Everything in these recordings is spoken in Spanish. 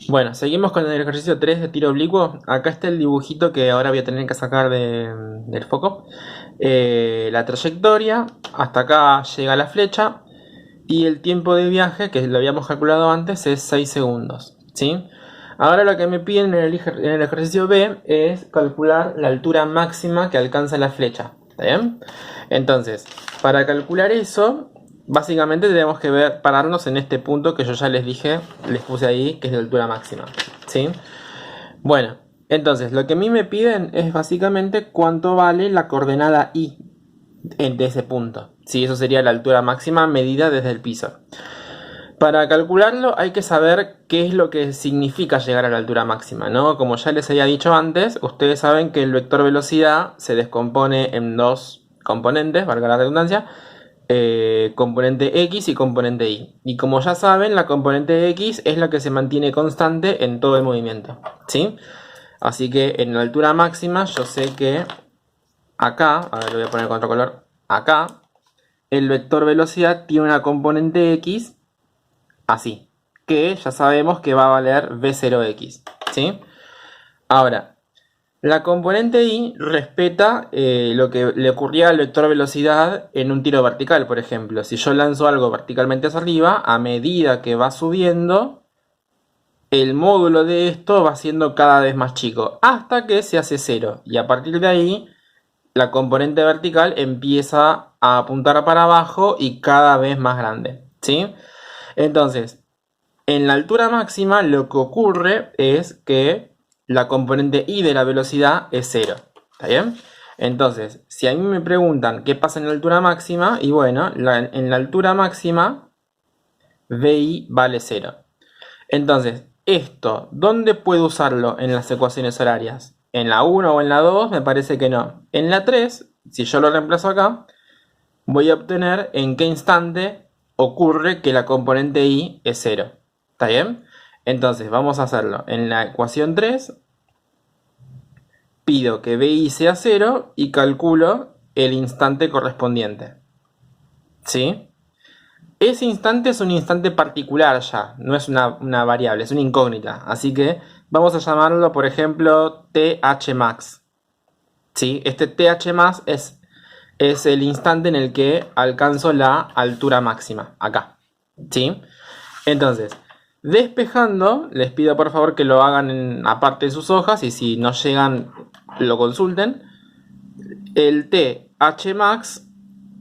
Bueno, seguimos con el ejercicio 3 de tiro oblicuo. Acá está el dibujito que ahora voy a tener que sacar del foco. La trayectoria, hasta acá llega la flecha. Y el tiempo de viaje, que lo habíamos calculado antes, es 6 segundos. ¿Sí? Ahora lo que me piden en el ejercicio B es calcular la altura máxima que alcanza la flecha. ¿Está bien? Entonces, para calcular eso, básicamente tenemos que pararnos en este punto que yo ya les dije, les puse ahí, que es la altura máxima. ¿Sí? Bueno, entonces lo que a mí me piden es básicamente cuánto vale la coordenada y de ese punto. Sí, eso sería la altura máxima medida desde el piso. Para calcularlo hay que saber qué es lo que significa llegar a la altura máxima, ¿no? Como ya les había dicho antes, ustedes saben que el vector velocidad se descompone en dos componentes, valga la redundancia, componente X y componente Y. Y como ya saben, la componente X es la que se mantiene constante en todo el movimiento, ¿sí? Así que en la altura máxima yo sé que acá, a ver, lo voy a poner con otro color, acá, el vector velocidad tiene una componente X así, que ya sabemos que va a valer v0x, ¿sí? Ahora, la componente y respeta lo que le ocurría al vector velocidad en un tiro vertical, por ejemplo. Si yo lanzo algo verticalmente hacia arriba, a medida que va subiendo, el módulo de esto va siendo cada vez más chico, hasta que se hace cero. Y a partir de ahí, la componente vertical empieza a apuntar para abajo y cada vez más grande, ¿sí? Entonces, en la altura máxima lo que ocurre es que la componente y de la velocidad es cero. ¿Está bien? Entonces, si a mí me preguntan qué pasa en la altura máxima, y bueno, en la altura máxima VI vale cero. Entonces, esto, ¿dónde puedo usarlo en las ecuaciones horarias? ¿En la 1 o en la 2? Me parece que no. En la 3, si yo lo reemplazo acá, voy a obtener en qué instante ocurre que la componente y es cero. ¿Está bien? Entonces vamos a hacerlo. En la ecuación 3 pido que BI sea cero y calculo el instante correspondiente. ¿Sí? Ese instante es un instante particular ya, no es una variable, es una incógnita. Así que vamos a llamarlo, por ejemplo, THmax. ¿Sí? Este THmax es el instante en el que alcanzo la altura máxima, acá. ¿Sí? Entonces, despejando, les pido por favor que lo hagan aparte de sus hojas y si no llegan, lo consulten. El THmax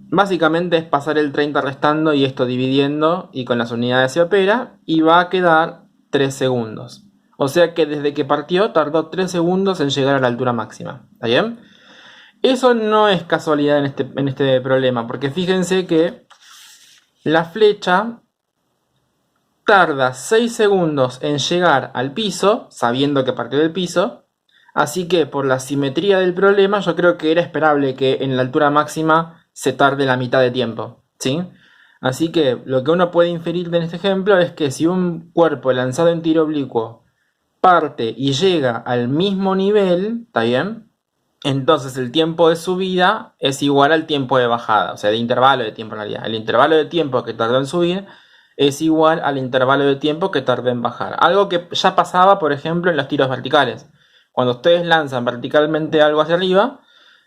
básicamente es pasar el 30 restando y esto dividiendo y con las unidades se opera y va a quedar 3 segundos. O sea que desde que partió tardó 3 segundos en llegar a la altura máxima. ¿Está bien? Eso no es casualidad en este problema, porque fíjense que la flecha tarda 6 segundos en llegar al piso, sabiendo que partió del piso, así que por la simetría del problema yo creo que era esperable que en la altura máxima se tarde la mitad de tiempo, ¿sí? Así que lo que uno puede inferir de este ejemplo es que si un cuerpo lanzado en tiro oblicuo parte y llega al mismo nivel, ¿está bien? Entonces el tiempo de subida es igual al tiempo de bajada, o sea, de intervalo de tiempo en realidad. El intervalo de tiempo que tardó en subir es igual al intervalo de tiempo que tardó en bajar. Algo que ya pasaba, por ejemplo, en los tiros verticales. Cuando ustedes lanzan verticalmente algo hacia arriba,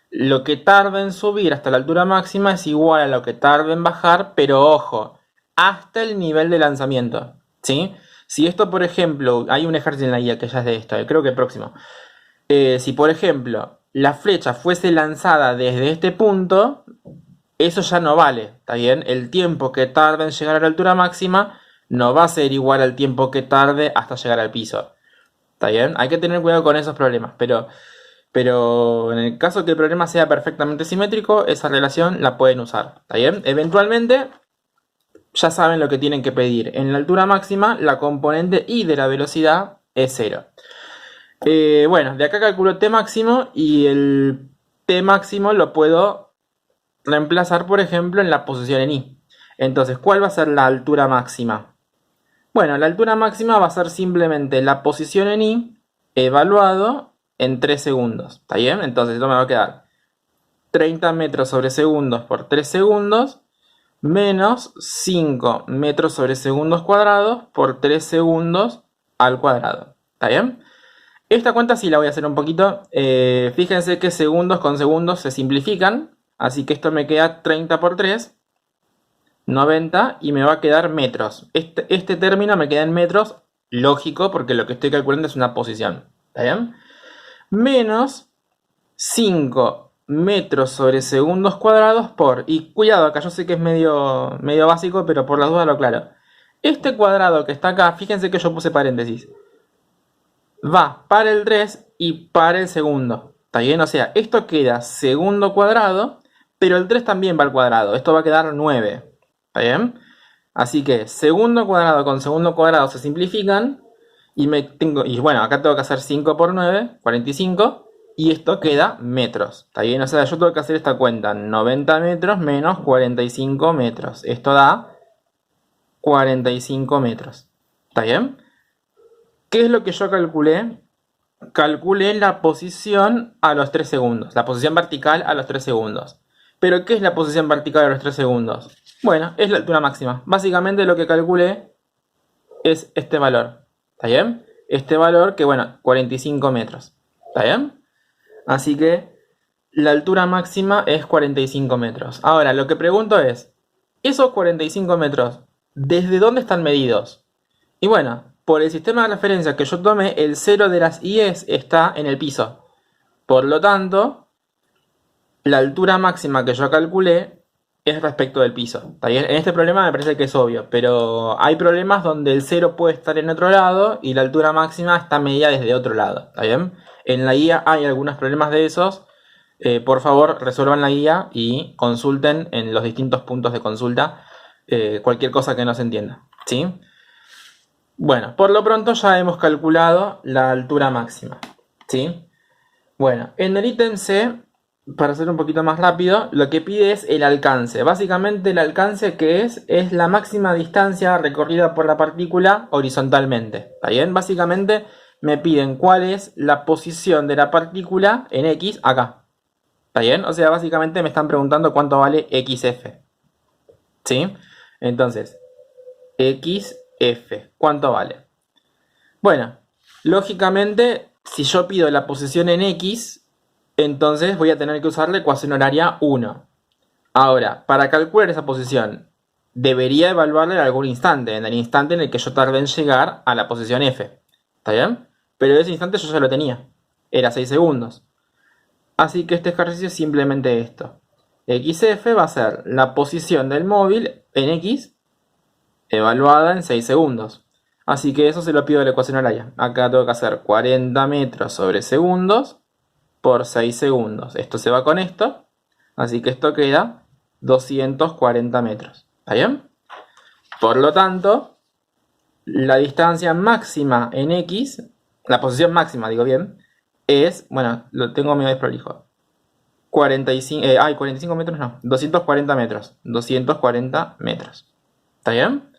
lo que tarda en subir hasta la altura máxima es igual a lo que tarda en bajar, pero ojo, hasta el nivel de lanzamiento, ¿sí? Si esto, por ejemplo, hay un ejercicio en la guía que ya es de esto, creo que el próximo. Si por ejemplo la flecha fuese lanzada desde este punto, eso ya no vale, ¿está bien? El tiempo que tarda en llegar a la altura máxima no va a ser igual al tiempo que tarde hasta llegar al piso, ¿está bien? Hay que tener cuidado con esos problemas, pero en el caso que el problema sea perfectamente simétrico, esa relación la pueden usar, ¿está bien? Eventualmente ya saben lo que tienen que pedir. En la altura máxima, la componente y de la velocidad es cero. Bueno, de acá calculo T máximo y el T máximo lo puedo reemplazar, por ejemplo, en la posición en I. Entonces, ¿cuál va a ser la altura máxima? Bueno, la altura máxima va a ser simplemente la posición en I evaluado en 3 segundos. ¿Está bien? Entonces, esto me va a quedar 30 metros sobre segundos por 3 segundos menos 5 metros sobre segundos cuadrados por 3 segundos al cuadrado. ¿Está bien? Esta cuenta sí la voy a hacer un poquito. Fíjense que segundos con segundos se simplifican. Así que esto me queda 30 por 3, 90, y me va a quedar metros. Este término me queda en metros, lógico, porque lo que estoy calculando es una posición. ¿Está bien? Menos 5 metros sobre segundos cuadrados por... Y cuidado, acá yo sé que es medio básico, pero por las dudas lo aclaro. Este cuadrado que está acá, fíjense que yo puse paréntesis, va para el 3 y para el segundo. ¿Está bien? O sea, esto queda segundo cuadrado, pero el 3 también va al cuadrado. Esto va a quedar 9. ¿Está bien? Así que segundo cuadrado con segundo cuadrado se simplifican. Y bueno, acá tengo que hacer 5 por 9, 45. Y esto queda metros. ¿Está bien? O sea, yo tengo que hacer esta cuenta. 90 metros menos 45 metros. Esto da 45 metros. ¿Está bien? ¿Qué es lo que yo calculé? Calculé la posición a los 3 segundos. La posición vertical a los 3 segundos. ¿Pero qué es la posición vertical a los 3 segundos? Bueno, es la altura máxima. Básicamente lo que calculé es este valor. ¿Está bien? Este valor que, bueno, 45 metros. ¿Está bien? Así que la altura máxima es 45 metros. Ahora, lo que pregunto es, ¿esos 45 metros, desde dónde están medidos? Y bueno, por el sistema de referencia que yo tomé, el 0 de las IES está en el piso. Por lo tanto, la altura máxima que yo calculé es respecto del piso. ¿Está bien? En este problema me parece que es obvio, pero hay problemas donde el 0 puede estar en otro lado y la altura máxima está medida desde otro lado. ¿Está bien? En la guía hay algunos problemas de esos. Por favor, resuelvan la guía y consulten en los distintos puntos de consulta cualquier cosa que no se entienda. ¿Sí? Bueno, por lo pronto ya hemos calculado la altura máxima. ¿Sí? Bueno, en el ítem C, para hacer un poquito más rápido, lo que pide es el alcance. Básicamente el alcance que es la máxima distancia recorrida por la partícula horizontalmente. ¿Está bien? Básicamente me piden cuál es la posición de la partícula en X acá. ¿Está bien? O sea, básicamente me están preguntando cuánto vale XF. ¿Sí? Entonces, XF, ¿cuánto vale? Bueno, lógicamente, si yo pido la posición en X, entonces voy a tener que usar la ecuación horaria 1. Ahora, para calcular esa posición, debería evaluarla en algún instante, en el instante en el que yo tardé en llegar a la posición F. ¿Está bien? Pero ese instante yo ya lo tenía. Era 6 segundos. Así que este ejercicio es simplemente esto. XF va a ser la posición del móvil en X evaluada en 6 segundos. Así que eso se lo pido de la ecuación horaria. Acá tengo que hacer 40 metros sobre segundos por 6 segundos. Esto se va con esto. Así que esto queda 240 metros. ¿Está bien? Por lo tanto, la distancia máxima en X, la posición máxima, digo bien, es, bueno, lo tengo medio desprolijo. 45 metros no, 240 metros. 240 metros. ¿Está bien?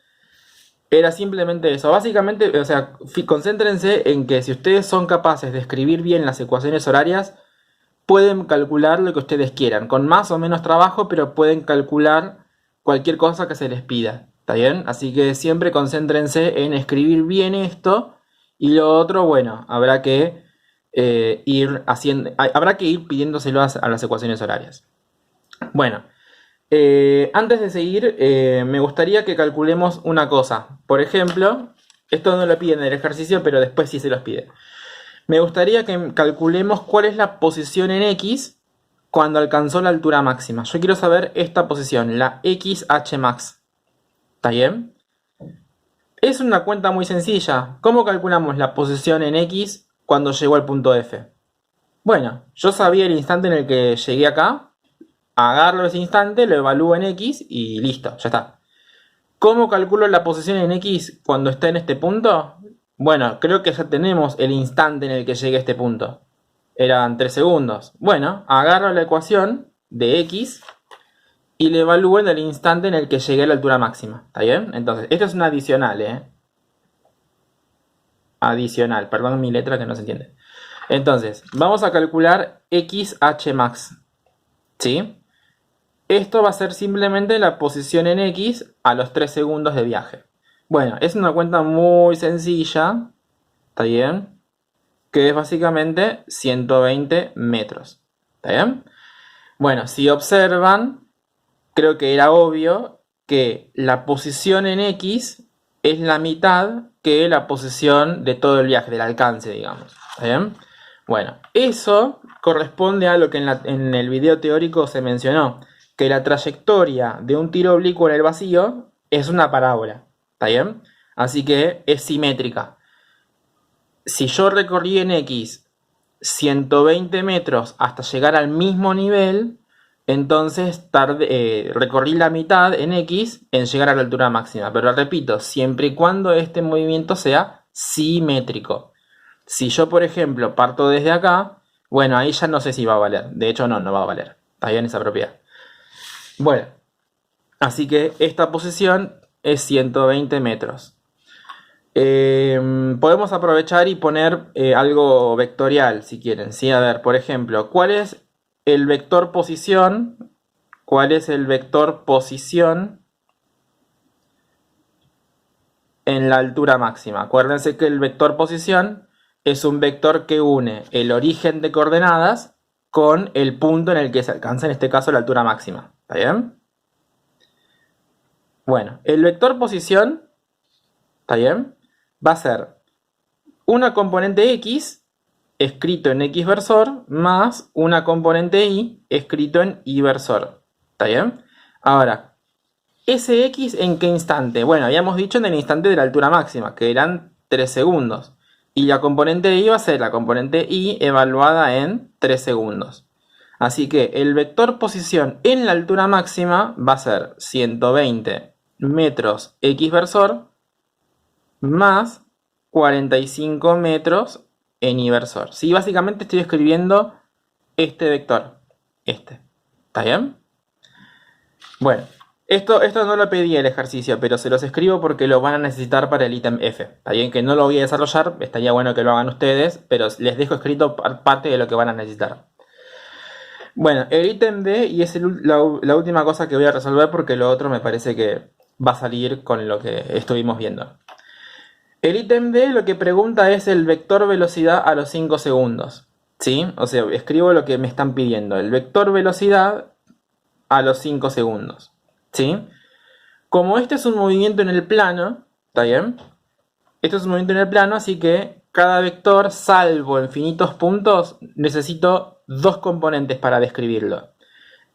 Era simplemente eso. Básicamente, o sea, concéntrense en que si ustedes son capaces de escribir bien las ecuaciones horarias, pueden calcular lo que ustedes quieran, con más o menos trabajo, pero pueden calcular cualquier cosa que se les pida. ¿Está bien? Así que siempre concéntrense en escribir bien esto. Y lo otro, bueno, habrá que ir pidiéndoselo a las ecuaciones horarias. Bueno, antes de seguir, me gustaría que calculemos una cosa. Por ejemplo, esto no lo piden en el ejercicio, pero después sí se los pide. Me gustaría que calculemos cuál es la posición en X cuando alcanzó la altura máxima. Yo quiero saber esta posición, la XH max. ¿Está bien? Es una cuenta muy sencilla. ¿Cómo calculamos la posición en X cuando llegó al punto F? Bueno, yo sabía el instante en el que llegué acá. Agarro ese instante, lo evalúo en X y listo, ya está. ¿Cómo calculo la posición en X cuando está en este punto? Bueno, creo que ya tenemos el instante en el que llegué a este punto. Eran 3 segundos. Bueno, agarro la ecuación de X y le evalúo en el instante en el que llegué a la altura máxima. ¿Está bien? Entonces, esto es un adicional, Adicional, perdón mi letra que no se entiende. Entonces, vamos a calcular XH max. ¿Sí? Esto va a ser simplemente la posición en X a los 3 segundos de viaje. Bueno, es una cuenta muy sencilla. ¿está bien? Que es básicamente 120 metros, ¿está bien? Bueno, si observan, creo que era obvio que la posición en X es la mitad que la posición de todo el viaje, del alcance, digamos. ¿Está bien? Bueno, eso corresponde a lo que en el video teórico se mencionó, que la trayectoria de un tiro oblicuo en el vacío es una parábola. ¿Está bien? Así que es simétrica. Si yo recorrí en X 120 metros hasta llegar al mismo nivel, entonces recorrí la mitad en X en llegar a la altura máxima. Pero repito, siempre y cuando este movimiento sea simétrico. Si yo, por ejemplo, parto desde acá, bueno, ahí ya no sé si va a valer. De hecho, no va a valer. Está bien esa propiedad. Bueno, así que esta posición es 120 metros. Podemos aprovechar y poner algo vectorial si quieren, ¿sí? A ver, por ejemplo, ¿cuál es el vector posición? ¿Cuál es el vector posición en la altura máxima? Acuérdense que el vector posición es un vector que une el origen de coordenadas con el punto en el que se alcanza, en este caso, la altura máxima. ¿Está bien? Bueno, el vector posición, ¿está bien? Va a ser una componente X escrito en X versor más una componente Y escrito en Y versor. ¿Está bien? Ahora, ¿ese X en qué instante? Bueno, habíamos dicho en el instante de la altura máxima, que eran 3 segundos. Y la componente Y va a ser la componente Y evaluada en 3 segundos. Así que el vector posición en la altura máxima va a ser 120 metros X versor más 45 metros en Y versor. Sí, básicamente estoy escribiendo este vector. ¿Está bien? Bueno, esto no lo pedí el ejercicio, pero se los escribo porque lo van a necesitar para el ítem F. Está bien que no lo voy a desarrollar, estaría bueno que lo hagan ustedes, pero les dejo escrito parte de lo que van a necesitar. Bueno, el ítem D, y es la última cosa que voy a resolver porque lo otro me parece que va a salir con lo que estuvimos viendo. El ítem D lo que pregunta es el vector velocidad a los 5 segundos. ¿Sí? O sea, escribo lo que me están pidiendo. El vector velocidad a los 5 segundos. ¿Sí? Como este es un movimiento en el plano, ¿está bien? Esto es un movimiento en el plano, así que cada vector, salvo infinitos puntos, necesito dos componentes para describirlo.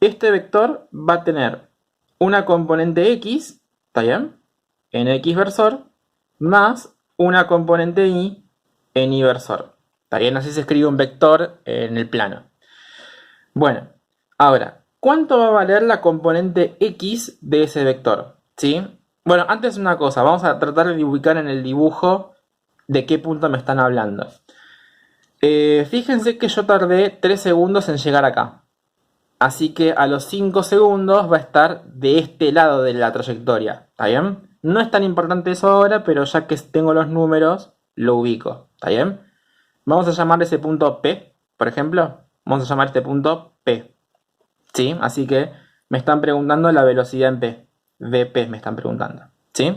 Este vector va a tener una componente X, ¿está bien? En X versor, más una componente Y en Y versor. ¿Está bien? Así se escribe un vector en el plano. Bueno, ahora, ¿cuánto va a valer la componente X de ese vector? ¿Sí? Bueno, antes una cosa, vamos a tratar de ubicar en el dibujo de qué punto me están hablando. Fíjense que yo tardé 3 segundos en llegar acá. Así que a los 5 segundos va a estar de este lado de la trayectoria. ¿Está bien? No es tan importante eso ahora, pero ya que tengo los números, lo ubico. ¿Está bien? Vamos a llamar ese punto P, por ejemplo. Vamos a llamar este punto P. ¿Sí? Así que me están preguntando la velocidad en P. VP me están preguntando. ¿Sí?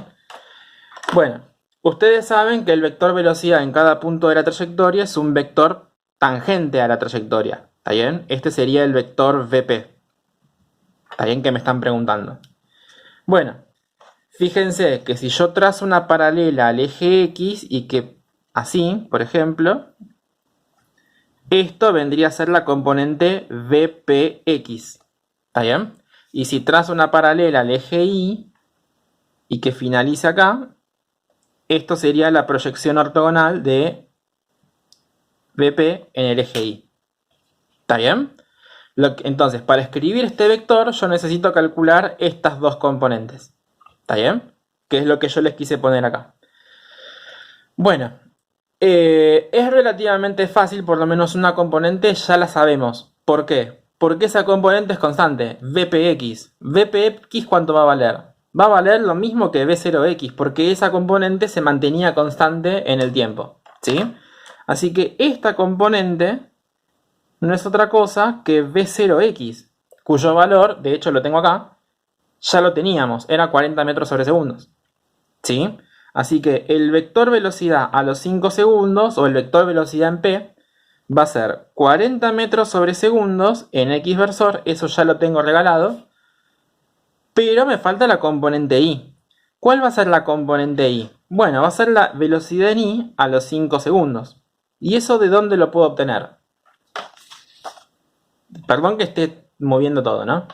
Bueno, ustedes saben que el vector velocidad en cada punto de la trayectoria es un vector tangente a la trayectoria. ¿Está bien? Este sería el vector VP. ¿Está bien? Que me están preguntando. Bueno, fíjense que si yo trazo una paralela al eje X y que así, por ejemplo, esto vendría a ser la componente VPX. ¿Está bien? Y si trazo una paralela al eje Y y que finaliza acá, esto sería la proyección ortogonal de VP en el eje Y. ¿Está bien? Entonces, para escribir este vector, yo necesito calcular estas dos componentes. ¿Está bien? Que es lo que yo les quise poner acá. Bueno, es relativamente fácil, por lo menos una componente ya la sabemos. ¿Por qué? Porque esa componente es constante, VPX. ¿VPX cuánto va a valer? Va a valer lo mismo que V0X, porque esa componente se mantenía constante en el tiempo. ¿Sí? Así que esta componente no es otra cosa que V0X, cuyo valor, de hecho lo tengo acá, ya lo teníamos, era 40 metros sobre segundos. ¿Sí? Así que el vector velocidad a los 5 segundos, o el vector velocidad en p, va a ser 40 metros sobre segundos en x versor, eso ya lo tengo regalado, pero me falta la componente y. ¿Cuál va a ser la componente y? Bueno, va a ser la velocidad en y a los 5 segundos. ¿Y eso de dónde lo puedo obtener? Perdón que esté moviendo todo, ¿no?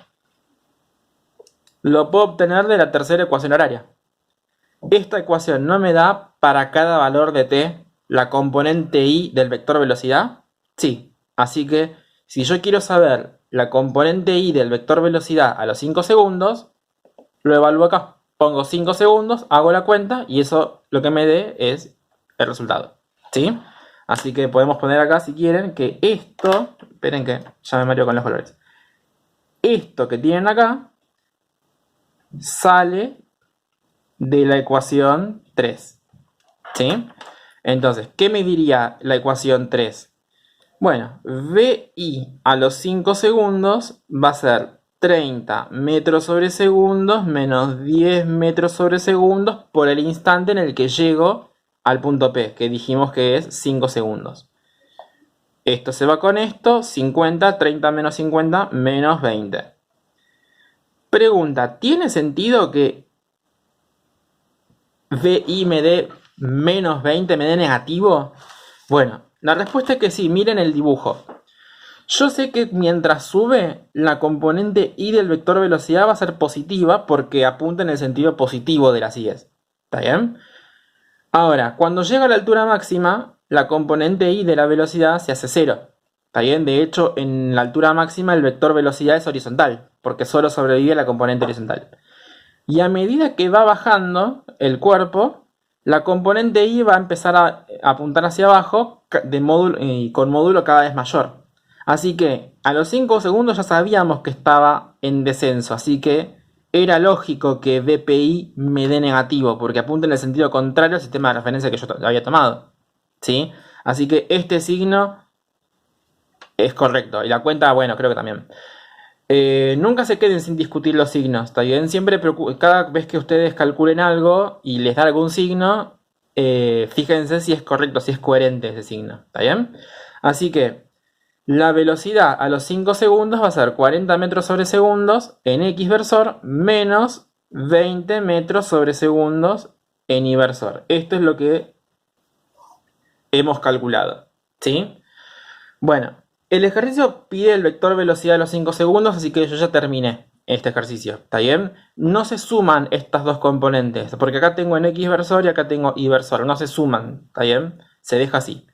Lo puedo obtener de la tercera ecuación horaria. Esta ecuación no me da para cada valor de t la componente y del vector velocidad. Sí, así que si yo quiero saber la componente y del vector velocidad a los 5 segundos, lo evalúo acá. Pongo 5 segundos, hago la cuenta y eso lo que me dé es el resultado. ¿Sí? Así que podemos poner acá, si quieren, que esto... Esperen que ya me mareo con los colores. Esto que tienen acá sale de la ecuación 3. ¿Sí? Entonces, ¿qué me diría la ecuación 3? Bueno, VI a los 5 segundos va a ser 30 metros sobre segundos menos 10 metros sobre segundos por el instante en el que llego al punto P, que dijimos que es 5 segundos. Esto se va con esto, 50, 30 menos 50, menos 20. Pregunta, ¿tiene sentido que VI me dé menos 20, me dé negativo? Bueno, la respuesta es que sí, miren el dibujo. Yo sé que mientras sube, la componente y del vector velocidad va a ser positiva porque apunta en el sentido positivo de las i's. ¿Está bien? Ahora, cuando llega a la altura máxima, la componente y de la velocidad se hace 0. ¿Está bien? De hecho, en la altura máxima el vector velocidad es horizontal, porque solo sobrevive la componente horizontal. Y a medida que va bajando el cuerpo, la componente y va a empezar a apuntar hacia abajo con módulo cada vez mayor. Así que a los 5 segundos ya sabíamos que estaba en descenso, así que era lógico que VPI me dé negativo, porque apunta en el sentido contrario al sistema de referencia que yo había tomado. ¿Sí? Así que este signo es correcto. Y la cuenta, bueno, creo que también. Nunca se queden sin discutir los signos, ¿está bien? Siempre, cada vez que ustedes calculen algo y les da algún signo, fíjense si es correcto, si es coherente ese signo, ¿está bien? Así que la velocidad a los 5 segundos va a ser 40 metros sobre segundos en x versor menos 20 metros sobre segundos en y versor. Esto es lo que hemos calculado, ¿sí? Bueno, el ejercicio pide el vector velocidad a los 5 segundos, así que yo ya terminé este ejercicio, ¿está bien? No se suman estas dos componentes, porque acá tengo en x versor y acá tengo y versor, no se suman, ¿está bien? Se deja así.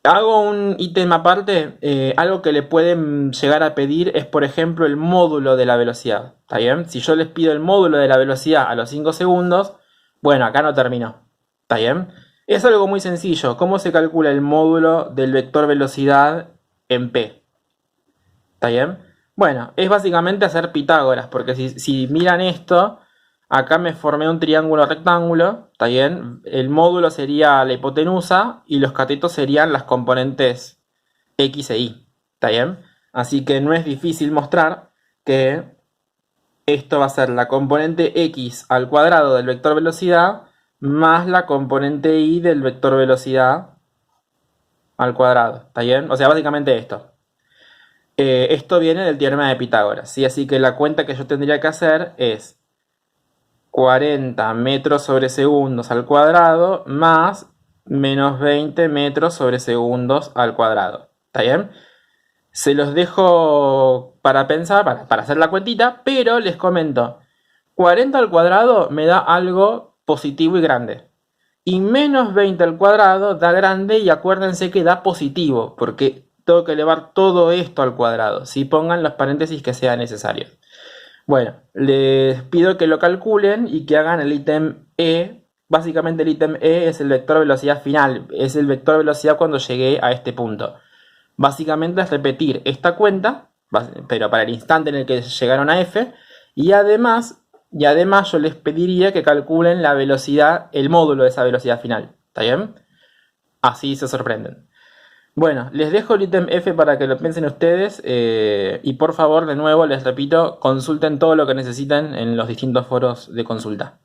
Hago un ítem aparte, algo que le pueden llegar a pedir es, por ejemplo, el módulo de la velocidad, ¿está bien? Si yo les pido el módulo de la velocidad a los 5 segundos, bueno, acá no terminó, ¿está bien? Es algo muy sencillo. ¿Cómo se calcula el módulo del vector velocidad en P? ¿Está bien? Bueno, es básicamente hacer Pitágoras, porque si miran esto, acá me formé un triángulo rectángulo, ¿está bien? El módulo sería la hipotenusa y los catetos serían las componentes X e Y, ¿está bien? Así que no es difícil mostrar que esto va a ser la componente X al cuadrado del vector velocidad más la componente y del vector velocidad al cuadrado, ¿está bien? O sea, básicamente esto. Esto viene del teorema de Pitágoras, ¿sí? Así que la cuenta que yo tendría que hacer es 40 metros sobre segundos al cuadrado más menos 20 metros sobre segundos al cuadrado, ¿está bien? Se los dejo para pensar, para hacer la cuentita, pero les comento, 40 al cuadrado me da algo positivo y grande. Y menos 20 al cuadrado da grande y acuérdense que da positivo, porque tengo que elevar todo esto al cuadrado. Si pongan los paréntesis que sean necesarios. Bueno, les pido que lo calculen y que hagan el ítem E. Básicamente el ítem E es el vector velocidad final, es el vector velocidad cuando llegué a este punto. Básicamente es repetir esta cuenta, pero para el instante en el que llegaron a F, y además yo les pediría que calculen la velocidad, el módulo de esa velocidad final. ¿Está bien? Así se sorprenden. Bueno, les dejo el ítem F para que lo piensen ustedes. Y por favor, de nuevo, les repito, consulten todo lo que necesiten en los distintos foros de consulta.